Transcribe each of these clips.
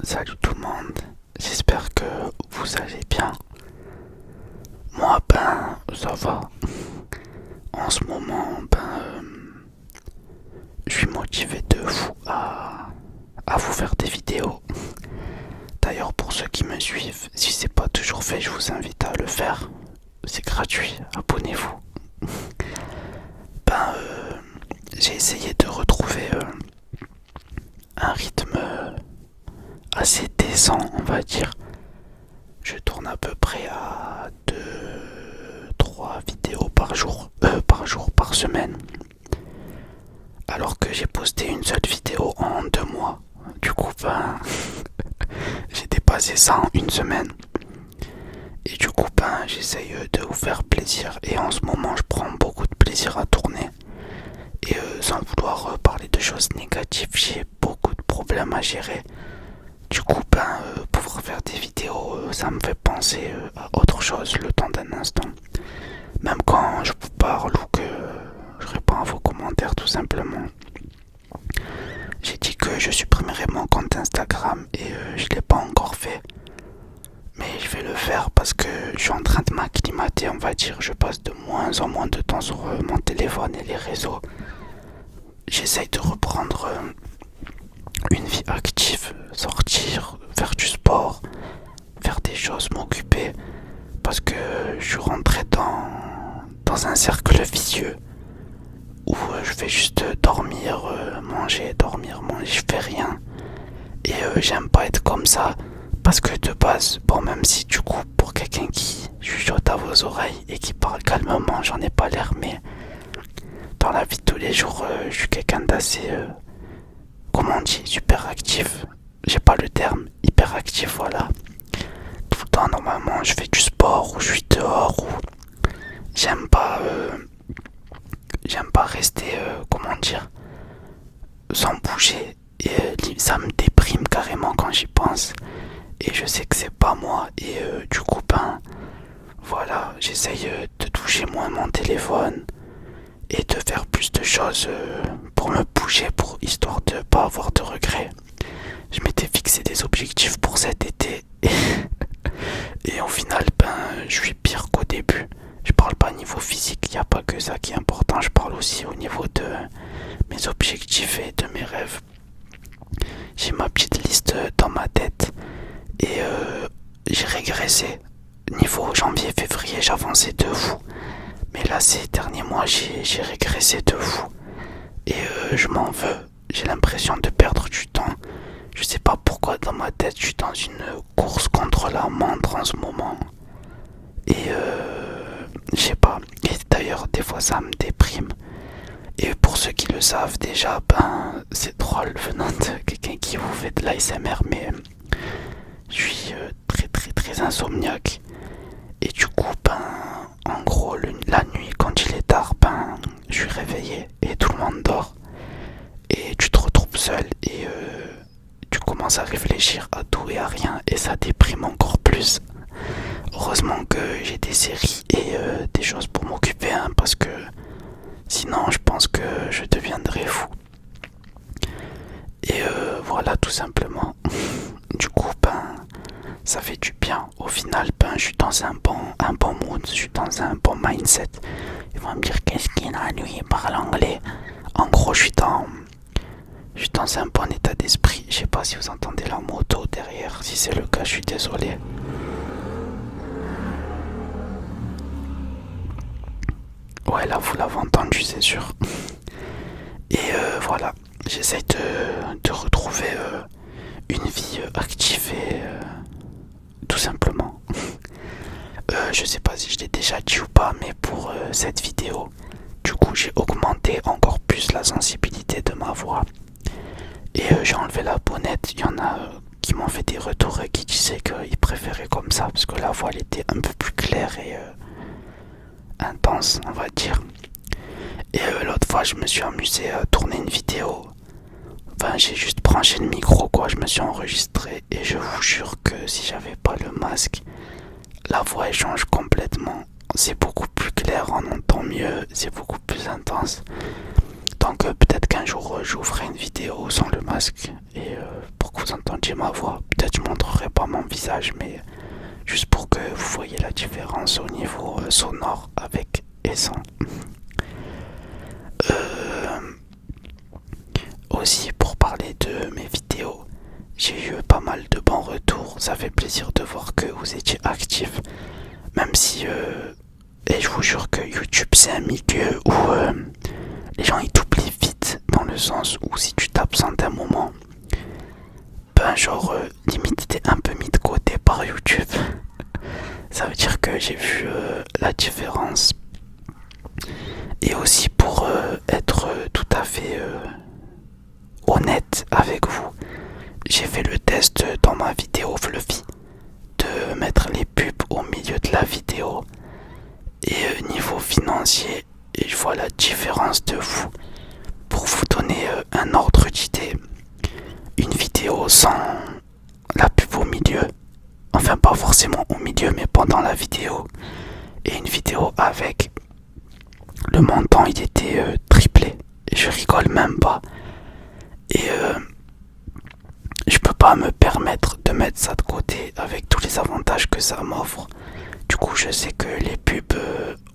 Salut tout le monde, j'espère que vous allez bien. Moi, ça va. En ce moment, je suis motivé de fou à vous faire des vidéos. D'ailleurs, pour ceux qui me suivent, si c'est pas toujours fait, je vous invite à le faire. C'est gratuit, abonnez-vous. Ben, euh, j'ai essayé de retrouver un rythme assez décent, on va dire. Je tourne à peu près à 2-3 vidéos par semaine. Alors que j'ai posté une seule vidéo en 2 mois. Du coup, j'ai dépassé ça en une semaine. Et du coup, j'essaye de vous faire plaisir. Et en ce moment, je prends beaucoup de plaisir à tourner. Et sans vouloir parler de choses négatives, j'ai beaucoup de problèmes à gérer. Du coup, pouvoir faire des vidéos, ça me fait penser à autre chose le temps d'un instant. Même quand je vous parle ou que je réponds à vos commentaires tout simplement. J'ai dit que je supprimerais mon compte Instagram et je l'ai pas encore fait. Mais je vais le faire parce que je suis en train de m'acclimater, on va dire. Je passe de moins en moins de temps sur mon téléphone et les réseaux. J'essaye de reprendre une vie active, sortir, faire du sport, faire des choses, m'occuper. Parce que je suis rentré dans un cercle vicieux où je fais juste dormir, manger, je fais rien. Et j'aime pas être comme ça. Parce que de base, bon, même si du coup, pour quelqu'un qui chuchote à vos oreilles et qui parle calmement, j'en ai pas l'air, mais dans la vie de tous les jours, je suis quelqu'un d'assez, comment on dit, super actif. J'ai pas le terme, hyper actif, voilà. Tout le temps, normalement, je fais du sport ou je suis dehors ou j'aime pas, j'aime pas rester, comment dire, sans bouger. Et ça me déprime carrément quand j'y pense. Et je sais que c'est pas moi. Et du coup, voilà, j'essaye de toucher moins mon téléphone et de faire plus de choses pour me bouger, pour histoire de pas avoir de regrets. Je m'étais fixé des objectifs pour cet été et au final, je suis pire qu'au début. Je parle pas niveau physique, il n'y a pas que ça qui est important, je parle aussi au niveau de mes objectifs et de mes rêves. J'ai ma petite liste dans ma tête et j'ai régressé. Niveau janvier-février, j'avançais de fou. Mais là, ces derniers mois, j'ai régressé de fou. Et je m'en veux. J'ai l'impression de perdre du temps. Je sais pas pourquoi dans ma tête, je suis dans une course contre la montre en ce moment. Et je sais pas. Et d'ailleurs, des fois, ça me déprime. Et pour ceux qui le savent déjà, c'est drôle venant de quelqu'un qui vous fait de l'ASMR, mais je suis très très très insomniaque. Et du coup, en gros, la nuit, quand il est tard, je suis réveillé et tout le monde dort. Et tu te retrouves seul et tu commences à réfléchir à tout et à rien et ça déprime encore plus. Heureusement que j'ai des séries et des choses pour m'occuper, parce que sinon je pense que je deviendrais fou. Et voilà, tout simplement. Du coup, ça fait du bien. Au final, je suis dans un bon mood, je suis dans un bon mindset. Ils vont me dire qu'est-ce qu'il a lui, il parle anglais. En gros, je suis dans un bon état d'esprit. Je sais pas si vous entendez la moto derrière. Si c'est le cas, je suis désolé. Ouais, là, vous l'avez entendu, c'est sûr. Et voilà, j'essaye de retrouver une vie active et tout simplement. Je sais pas si je l'ai déjà dit ou pas, mais pour cette vidéo, du coup, j'ai augmenté encore plus la sensibilité de ma voix. Et j'ai enlevé la bonnette. Il y en a qui m'ont fait des retours et qui disaient qu'ils préféraient comme ça parce que la voix elle était un peu plus claire et intense, on va dire. Et l'autre fois, je me suis amusé à tourner une vidéo. J'ai juste branché le micro, quoi. Je me suis enregistré et je vous jure que si j'avais pas le masque, la voix elle change complètement. C'est beaucoup plus clair, on entend mieux, c'est beaucoup plus intense. Donc peut-être qu'un jour je vous ferai une vidéo sans le masque et pour que vous entendiez ma voix. visage, mais juste pour que vous voyez la différence au niveau sonore avec et sans. Aussi pour parler de mes vidéos, j'ai eu pas mal de bons retours, ça fait plaisir de voir que vous étiez actifs, même si et je vous jure que YouTube c'est un milieu où les gens ils t'oublient vite, dans le sens où si tu t'absentes un moment, ben genre limite t'es un peu mis de côté par YouTube. Ça veut dire que j'ai vu la différence. Et aussi pour être tout à fait honnête avec vous, j'ai fait le test dans ma vidéo Fluffy de mettre les pubs au milieu de la vidéo. Et niveau financier, et je vois la différence de vous. Pour vous donner un ordre d'idée, une vidéo sans la pub au milieu, enfin pas forcément au milieu mais pendant la vidéo, et une vidéo avec, le montant il était triplé. Et je rigole même pas. Et je peux pas me permettre de mettre ça de côté avec tous les avantages que ça m'offre. Du coup je sais que les pubs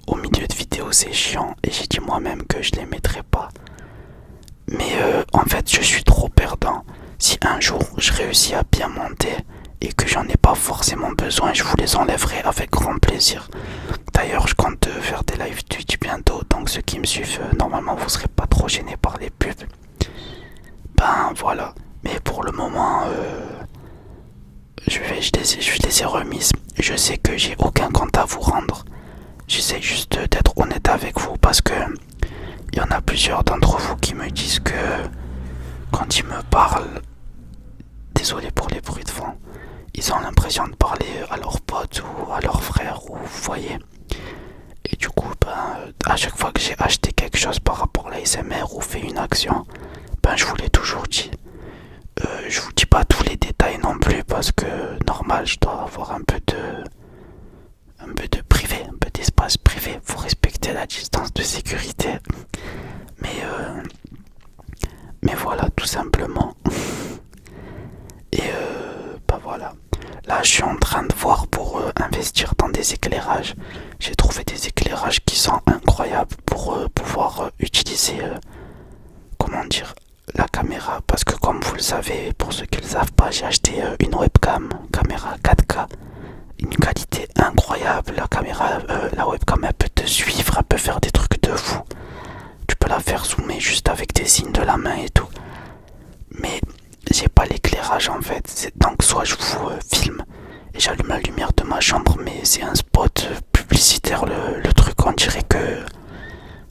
au milieu de vidéo c'est chiant et j'ai dit moi-même que je les mettrais pas. Mais en fait je suis trop perdant. Si un jour je réussis à bien monter et que j'en ai pas forcément besoin, je vous les enlèverai avec grand plaisir. D'ailleurs je compte faire des live Twitch bientôt, donc ceux qui me suivent normalement vous serez pas trop gênés par les pubs. Ben voilà, mais pour le moment je les ai remises. Je sais que j'ai aucun compte à vous rendre. J'essaie juste d'être honnête avec vous parce que il y en a plusieurs d'entre vous qui me disent que quand ils me parlent, désolé pour les bruits de fond, ils ont l'impression de parler à leurs potes ou à leurs frères, ou vous voyez. Et du coup, ben, à chaque fois que j'ai acheté quelque chose par rapport à l'ASMR ou fait une action, ben je vous l'ai toujours dit. Je vous dis pas tous les détails non plus parce que normal, je dois avoir un peu de privé, un peu d'espace privé. Faut respecter la distance de sécurité. Mais voilà, tout simplement. Et bah voilà. Là, je suis en train de voir pour investir dans des éclairages. J'ai trouvé des éclairages qui sont incroyables pour pouvoir utiliser, comment dire, la caméra. Parce que comme vous le savez, pour ceux qui ne le savent pas, j'ai acheté une webcam, caméra 4K. Une qualité incroyable. La caméra, la webcam, elle peut te suivre, elle peut faire des trucs de fou. Tu peux la faire zoomer juste avec des signes de la main et tout. Mais j'ai pas l'éclairage en fait. Donc soit je vous filme et j'allume la lumière de ma chambre, mais c'est un spot publicitaire le truc. On dirait que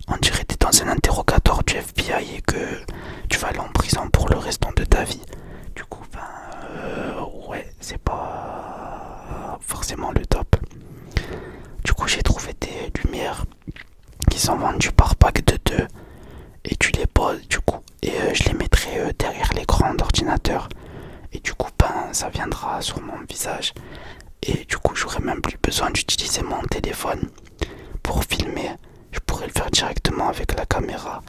t'es dans un interrogatoire du FBI et que tu vas aller en prison pour le restant de ta vie. Du coup, ouais, c'est pas forcément le top. Du coup, j'ai trouvé des lumières qui sont vendues par pack de 2 et tu les poses du coup et je les mettrai derrière l'écran d'ordinateur et du coup ça viendra sur mon visage et du coup j'aurai même plus besoin d'utiliser mon téléphone pour filmer. Je pourrais le faire directement avec la caméra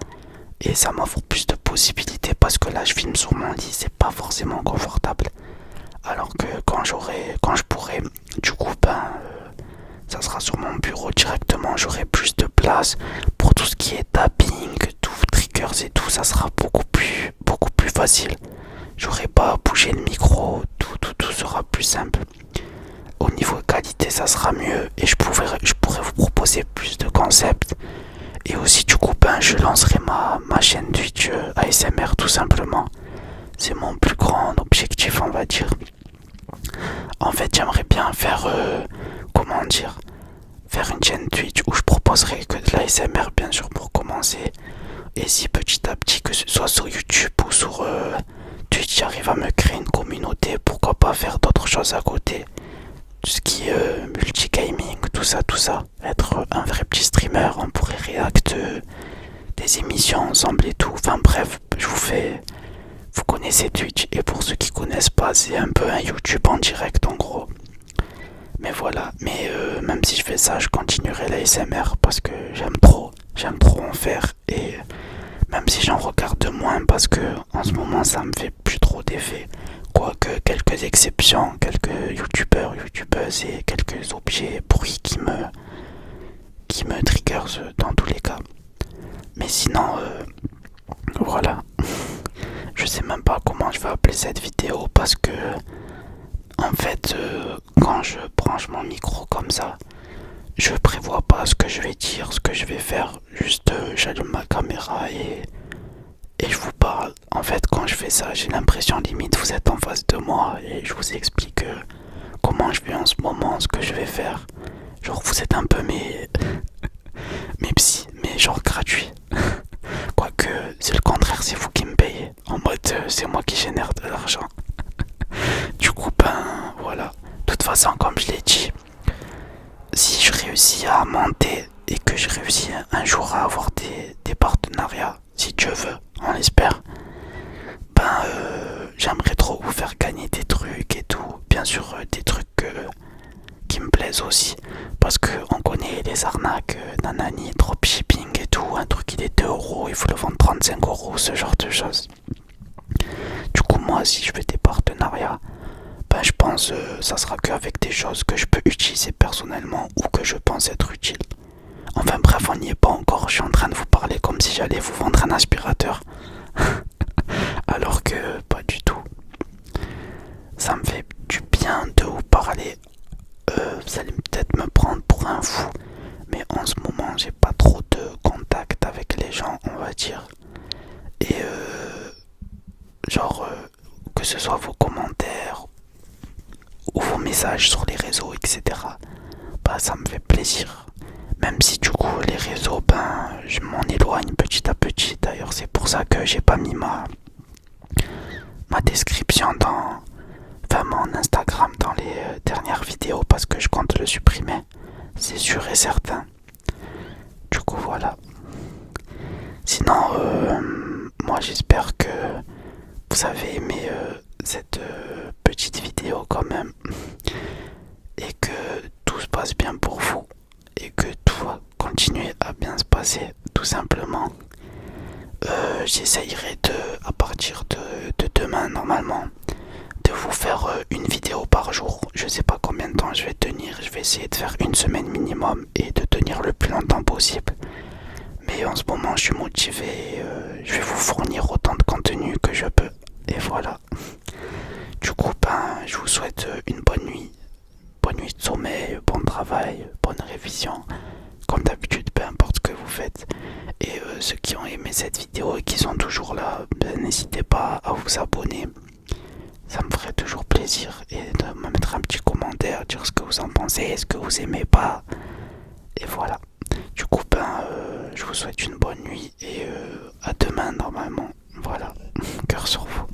et ça m'offre plus de possibilités parce que là je filme sur mon lit, c'est pas forcément confortable, alors que quand je pourrai du coup ça sera sur mon bureau directement, j'aurai plus de place pour tout ce qui est tapping, tout triggers et tout, ça sera beaucoup plus facile. J'aurai pas à bouger le micro, tout sera plus simple. Au niveau qualité, ça sera mieux et je pourrais vous proposer plus de concepts. Et aussi du coup, je lancerai ma chaîne Twitch ASMR tout simplement. C'est mon plus grand objectif, on va dire. En fait, j'aimerais bien faire, faire une chaîne Twitch où je proposerai que de l'ASMR bien sûr pour commencer. Et si petit à petit, que ce soit sur YouTube ou sur Twitch, j'arrive à me créer une communauté, pourquoi pas faire d'autres choses à côté. Tout ce qui est multigaming, tout ça. Être un vrai petit streamer, on pourrait réacter des émissions ensemble et tout. Enfin bref, vous connaissez Twitch et pour ceux qui connaissent pas, c'est un peu un YouTube en direct en gros. Mais voilà, même si je fais ça, je continuerai l'ASMR parce que j'aime trop en faire et même si j'en regarde moins parce que en ce moment ça me fait plus trop d'effet. Quoique quelques quelques exceptions, quelques youtubeurs, youtubeuses et quelques objets pourris qui me triggerent dans tous les cas. Mais sinon, voilà. Je sais même pas comment je vais appeler cette vidéo parce que, en fait, quand je branche mon micro comme ça, je prévois pas ce que je vais dire, ce que je vais faire. Juste, j'allume ma caméra et je vous parle. En fait, quand je fais ça, j'ai l'impression limite vous êtes en face de moi et je vous explique comment je vis en ce moment, ce que je vais faire. Genre, vous êtes un peu mes psy, mais genre gratuit. Quoique, c'est le contraire, c'est vous qui me payez. En mode, c'est moi qui génère de l'argent. Du coup, ben voilà. De toute façon, comme je l'ai dit, si je réussis à monter et que je réussis un jour à avoir des partenariats, si Dieu veut, on l'espère, ben j'aimerais trop vous faire gagner des trucs et tout. Bien sûr, des trucs qui me plaisent aussi. Parce que on connaît les arnaques, nanani, dropshipping et tout. Un truc il est 2 euros, il faut le vendre 35 euros, ce genre de choses. Du coup, moi, si je fais des partenariats, ben, je pense ça sera qu'avec des choses que je peux utiliser personnellement ou que je pense être utile. Enfin bref, on n'y est pas encore. Je suis en train de vous parler comme si j'allais vous vendre un aspirateur. Alors que pas du tout. Ça me fait du bien de vous parler. Vous allez peut-être me prendre pour un fou. Mais en ce moment, j'ai pas trop de contact avec les gens, on va dire. Et genre, que ce soit vos commentaires ou vos messages sur les réseaux, etc. Bah, ça me fait plaisir. Même si du coup, les réseaux, ben, je m'en éloigne petit à petit. D'ailleurs, c'est pour ça que j'ai pas mis ma description enfin, mon Instagram dans les dernières vidéos parce que je compte le supprimer. C'est sûr et certain. Du coup, voilà. Sinon, moi j'espère que vous avez aimé cette petite vidéo quand même et que tout se passe bien pour vous et que tout va continuer à bien se passer tout simplement. J'essayerai à partir de demain normalement de vous faire une vidéo par jour. Je sais pas combien de temps je vais tenir, je vais essayer de faire une semaine minimum et de tenir le plus longtemps possible. Mais en ce moment je suis motivé, je vais vous fournir autant de contenu que je peux. Et voilà. Du coup, ben, je vous souhaite une bonne nuit. Bonne nuit de sommeil, bon travail, bonne révision. Comme d'habitude, peu importe ce que vous faites. Et ceux qui ont aimé cette vidéo et qui sont toujours là, ben, n'hésitez pas à vous abonner. Ça me ferait toujours plaisir. Et de me mettre un petit commentaire, dire ce que vous en pensez, ce que vous aimez pas. Et voilà. Du coup, ben, je vous souhaite une bonne nuit et à demain normalement. Voilà. Cœur sur vous.